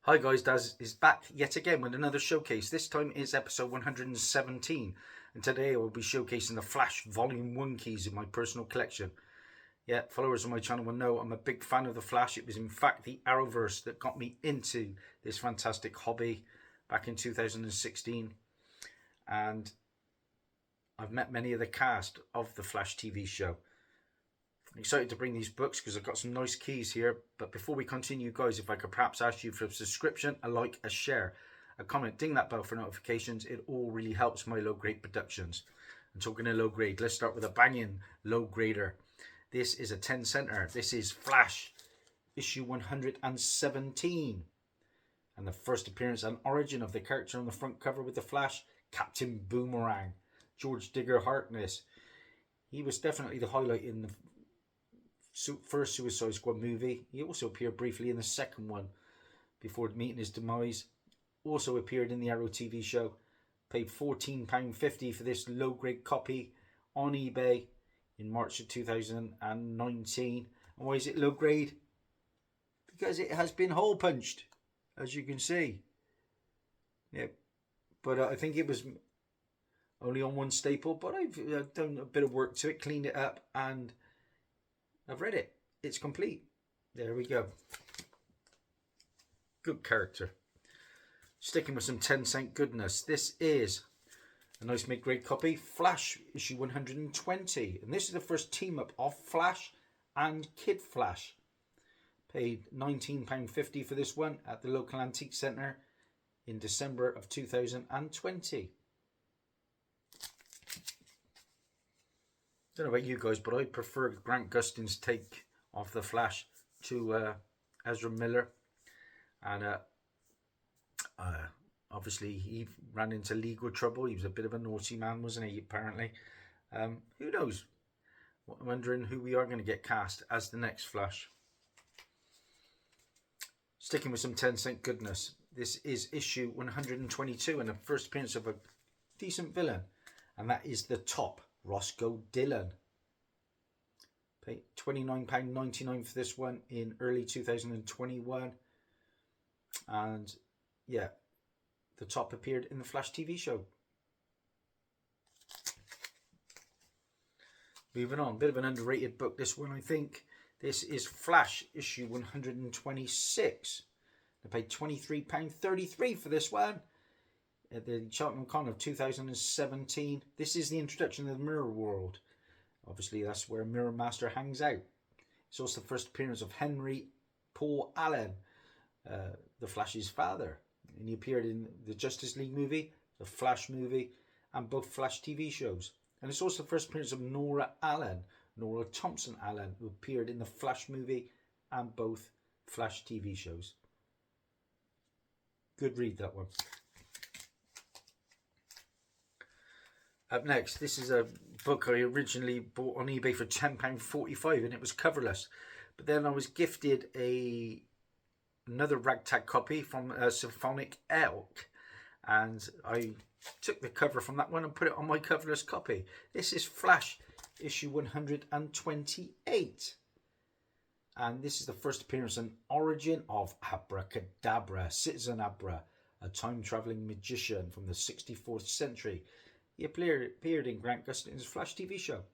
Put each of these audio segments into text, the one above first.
Hi guys, Daz is back yet again with another showcase. This time is episode 117, and today I will be showcasing the Flash Volume 1 keys in my personal collection. Yeah, followers of my channel will know I'm a big fan of the Flash. It was in fact the Arrowverse that got me into this fantastic hobby back in 2016, and I've met many of the cast of the Flash TV show. I'm excited to bring these books because I've got some nice keys here. But before we continue, guys, if I could perhaps ask you for a subscription, a like, a share, a comment, ding that bell for notifications. It all really helps my low grade productions. And talking to low grade, let's start with a banging low grader. This is a 10 center. This is Flash issue 117. And the first appearance and origin of the character on the front cover with the Flash, Captain Boomerang, George Digger Harkness. He was definitely the highlight in the first Suicide Squad movie. He also appeared briefly in the second one before meeting his demise. Also appeared in the Arrow TV show. Paid £14.50 for this low grade copy on eBay in March of 2019. And why is it low grade? Because it has been hole punched, as you can see. Yeah, but I think it was only on one staple, but I've done a bit of work to it, cleaned it up, and I've read it. It's complete. There we go. Good character. Sticking with some 10-cent goodness. This is a nice mid-grade copy. Flash issue 120. And this is the first team-up of Flash and Kid Flash. Paid £19.50 for this one at the local antique centre in December of 2020. Don't know about you guys, but I prefer Grant Gustin's take of the Flash to Ezra Miller, and obviously he ran into legal trouble. He was a bit of a naughty man, wasn't he? Apparently, who knows? I'm wondering who we are going to get cast as the next Flash. Sticking with some 10-cent goodness. This is issue 122 and the first appearance of a decent villain, and that is the Top. Roscoe Dillon. Paid £29.99 for this one in early 2021. And yeah, the Top appeared in the Flash TV show. Moving on, bit of an underrated book, this one, I think. This is Flash issue 126. I paid £23.33 for this one at the Cheltenham Con of 2017. This is the introduction of the Mirror World. Obviously, that's where Mirror Master hangs out. It's also the first appearance of Henry Paul Allen, the Flash's father. And he appeared in the Justice League movie, the Flash movie, and both Flash TV shows. And it's also the first appearance of Nora Thompson Allen, who appeared in the Flash movie and both Flash TV shows. Good read, that one. Up next, this is a book I originally bought on eBay for £10.45 and it was coverless. But then I was gifted another ragtag copy from Symphonic Elk, and I took the cover from that one and put it on my coverless copy. This is Flash issue 128. And this is the first appearance and origin of Abracadabra, Citizen Abra, a time-travelling magician from the 64th century. He appeared in Grant Gustin's Flash TV show.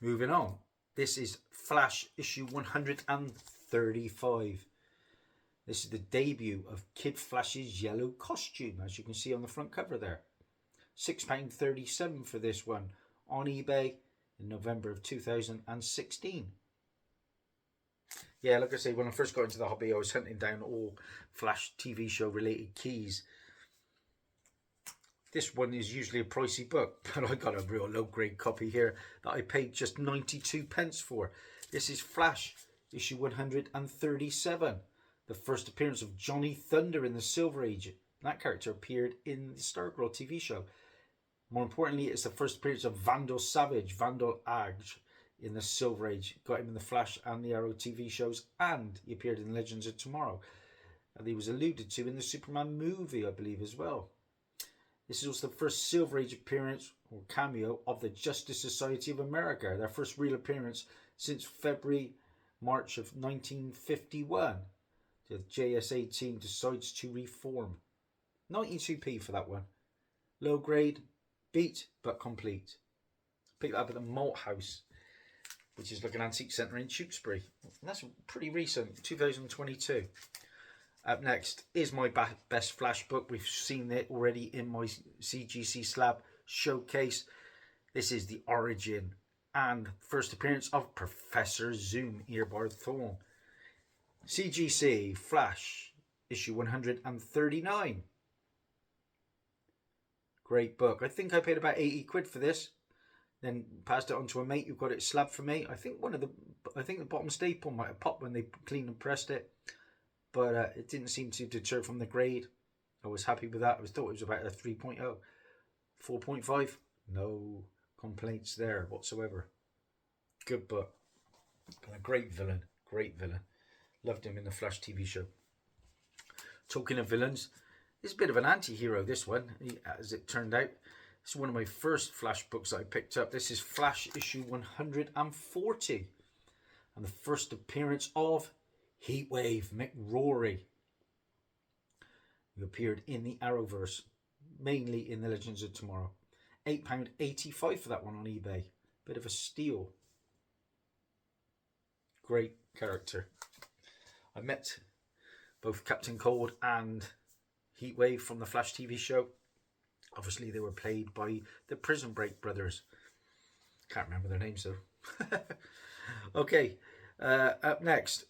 Moving on. This is Flash issue 135. This is the debut of Kid Flash's yellow costume, as you can see on the front cover there. £6.37 for this one on eBay in November of 2016. Yeah, like I say, when I first got into the hobby, I was hunting down all Flash TV show related keys. This one is usually a pricey book, but I got a real low grade copy here that I paid just 92 pence for. This is Flash issue 137. The first appearance of Johnny Thunder in the Silver Age. That character appeared in the Stargirl TV show. More importantly, it's the first appearance of Vandal Savage, Vandal Age, in the Silver Age. Got him in the Flash and the Arrow TV shows, and he appeared in Legends of Tomorrow. And he was alluded to in the Superman movie, I believe, as well. This is also the first Silver Age appearance or cameo of the Justice Society of America, their first real appearance since March of 1951. The JSA team decides to reform. 92p for that one. Low grade, beat but complete. Picked that up at the Malt House, which is like an antique centre in Tewkesbury. And that's pretty recent, 2022. Up next is my best Flash book. We've seen it already in my CGC Slab showcase. This is the origin and first appearance of Professor Zoom, Eobard Thawne. CGC Flash, issue 139. Great book. I think I paid about 80 quid for this. Then passed it on to a mate who got it slabbed for me. I think the bottom staple might have popped when they cleaned and pressed it, but it didn't seem to deter from the grade. I was happy with that. I thought it was about a 3.0. 4.5. No complaints there whatsoever. Good book. And a great villain. Great villain. Loved him in the Flash TV show. Talking of villains, it's a bit of an anti-hero, this one, as it turned out. It's one of my first Flash books that I picked up. This is Flash issue 140. And the first appearance of Heatwave McRory, who appeared in the Arrowverse, mainly in the Legends of Tomorrow. £8.85 for that one on eBay. Bit of a steal. Great character. I met both Captain Cold and Heatwave from the Flash TV show. Obviously, they were played by the Prison Break brothers. Can't remember their names though. Okay, up next.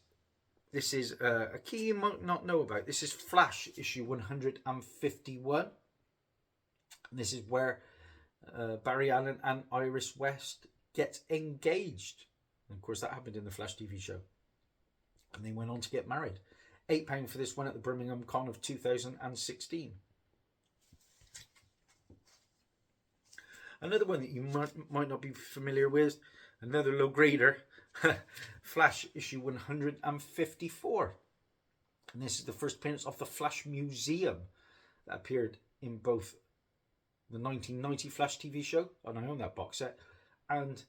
This is a key you might not know about. This is Flash issue 151. And this is where Barry Allen and Iris West get engaged. And of course, that happened in the Flash TV show. And they went on to get married. £8 for this one at the Birmingham Con of 2016. Another one that you might not be familiar with, another low grader, Flash issue 154. And this is the first appearance of the Flash Museum that appeared in both the 1990 Flash TV show, and I own that box set, and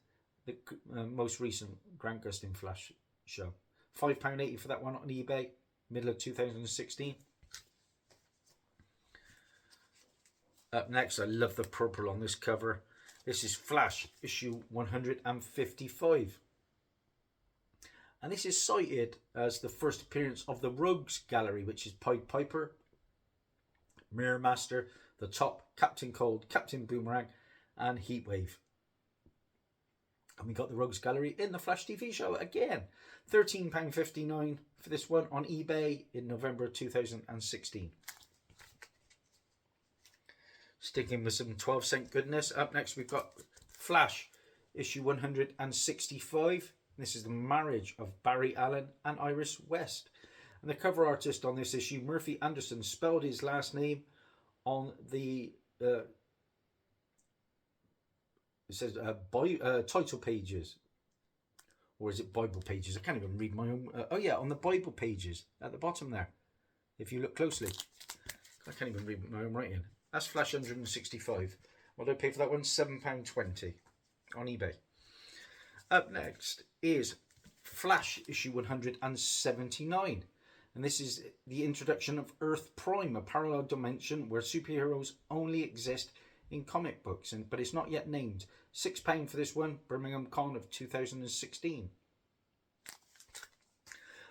the most recent Grant Gustin Flash show. £5.80 for that one on eBay, middle of 2016. Up next, I love the purple on this cover. This is Flash issue 155. And this is cited as the first appearance of the Rogues Gallery, which is Pied Piper, Mirror Master, The Top, Captain Cold, Captain Boomerang, and Heatwave. And we got the Rogues Gallery in the Flash TV show again. £13.59 for this one on eBay in November 2016. Sticking with some 12-cent goodness. Up next we've got Flash issue 165. This is the marriage of Barry Allen and Iris West. And the cover artist on this issue, Murphy Anderson, spelled his last name on the it says title pages, or is it Bible pages? I can't even read my own. Oh yeah, on the Bible pages at the bottom there. If you look closely, I can't even read my own writing. That's Flash 165. What did I pay for that one? £7.20 on eBay. Up next is Flash issue 179. And this is the introduction of Earth Prime, a parallel dimension where superheroes only exist in comic books, but it's not yet named. £6 for this one, Birmingham Con of 2016.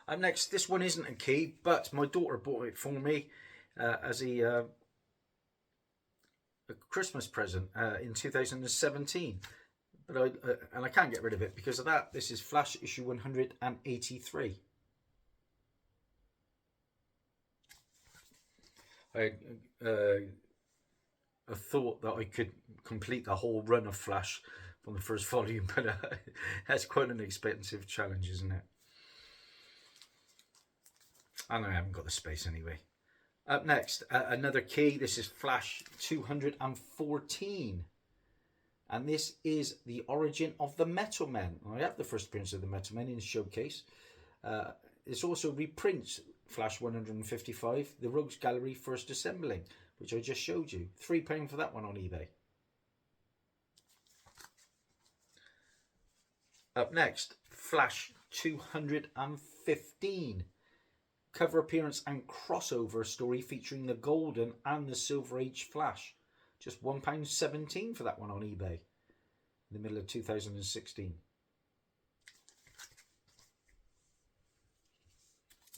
Up next, this one isn't a key, but my daughter bought it for me as a Christmas present in 2017. But I can't get rid of it because of that. This is Flash issue 183. I thought that I could complete the whole run of Flash from the first volume, but that's quite an expensive challenge, isn't it? And I haven't got the space anyway. Up next, another key. This is Flash 214. And this is the origin of the Metal Men. I have the first appearance of the Metal Men in the showcase. This also reprints Flash 155, the Rogues Gallery first assembling, which I just showed you. £3 for that one on eBay. Up next, Flash 215. Cover appearance and crossover story featuring the Golden and the Silver Age Flash. Just £1.17 for that one on eBay in the middle of 2016.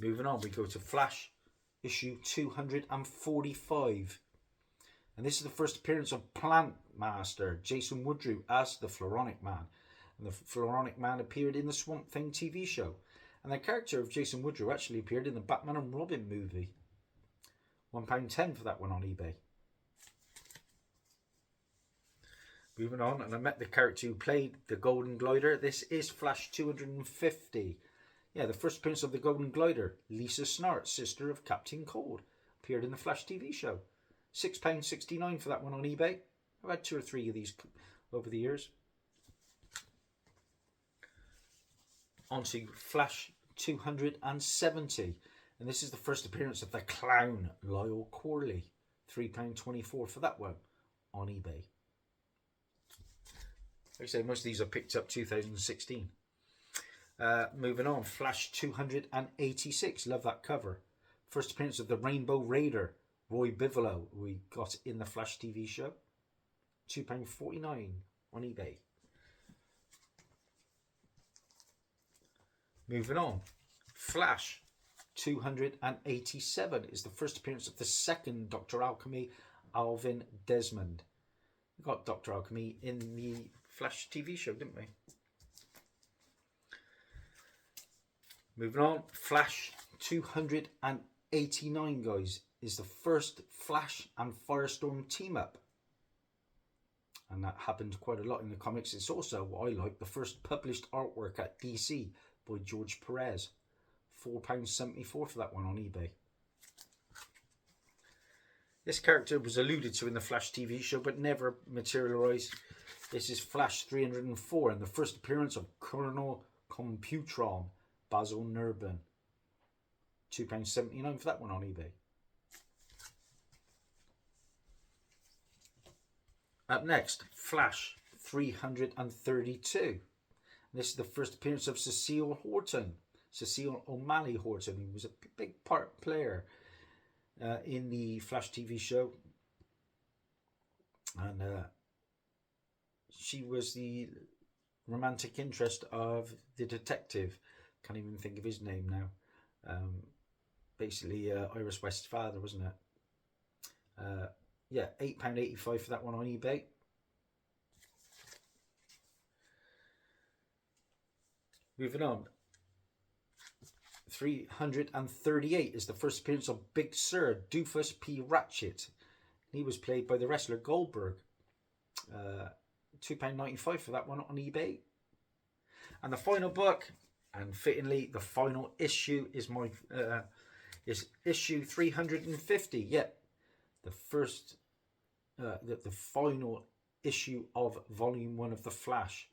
Moving on, we go to Flash issue 245. And this is the first appearance of Plant Master Jason Woodrue as the Floronic Man. And the Floronic Man appeared in the Swamp Thing TV show. And the character of Jason Woodrue actually appeared in the Batman and Robin movie. £1.10 for that one on eBay. Moving on, and I met the character who played the Golden Glider. This is Flash 250. Yeah, the first appearance of the Golden Glider, Lisa Snart, sister of Captain Cold, appeared in the Flash TV show. £6.69 for that one on eBay. I've had 2 or 3 of these over the years. On to Flash 270. And this is the first appearance of the Clown, Lyle Corley. £3.24 for that one on eBay. Like I say, most of these are picked up 2016. Moving on, Flash 286. Love that cover. First appearance of the Rainbow Raider, Roy Bigelow, we got in the Flash TV show. £2.49 on eBay. Moving on, Flash 287 is the first appearance of the second Dr. Alchemy, Alvin Desmond. We got Dr. Alchemy in the Flash TV show, didn't we? Moving on, Flash 289, guys, is the first Flash and Firestorm team up. And that happened quite a lot in the comics. It's also, what I like, the first published artwork at DC by George Perez. £4.74 for that one on eBay. This character was alluded to in the Flash TV show but never materialised. This is Flash 304 and the first appearance of Colonel Computron, Basil Nurbin. £2.79 for that one on eBay. Up next, Flash 332. This is the first appearance of Cecile O'Malley Horton, who was a big part player in the Flash TV show. And she was the romantic interest of the detective. Can't even think of his name now. Basically, Iris West's father, wasn't it? Yeah, £8.85 for that one on eBay. Moving on. 338 is the first appearance of Big Sir Doofus P. Ratchet. He was played by the wrestler Goldberg. £2.95 for that one on eBay. And the final book, and fittingly the final issue, is my is issue 350. Yep, the first, the final issue of Volume 1 of The Flash.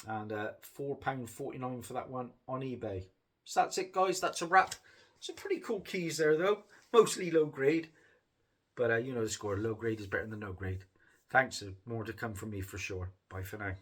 And £4.49 for that one on eBay. So that's it, guys. That's a wrap. Some pretty cool keys there, though. Mostly low grade. But you know the score. Low grade is better than no grade. Thanks. More to come from me for sure. Bye for now.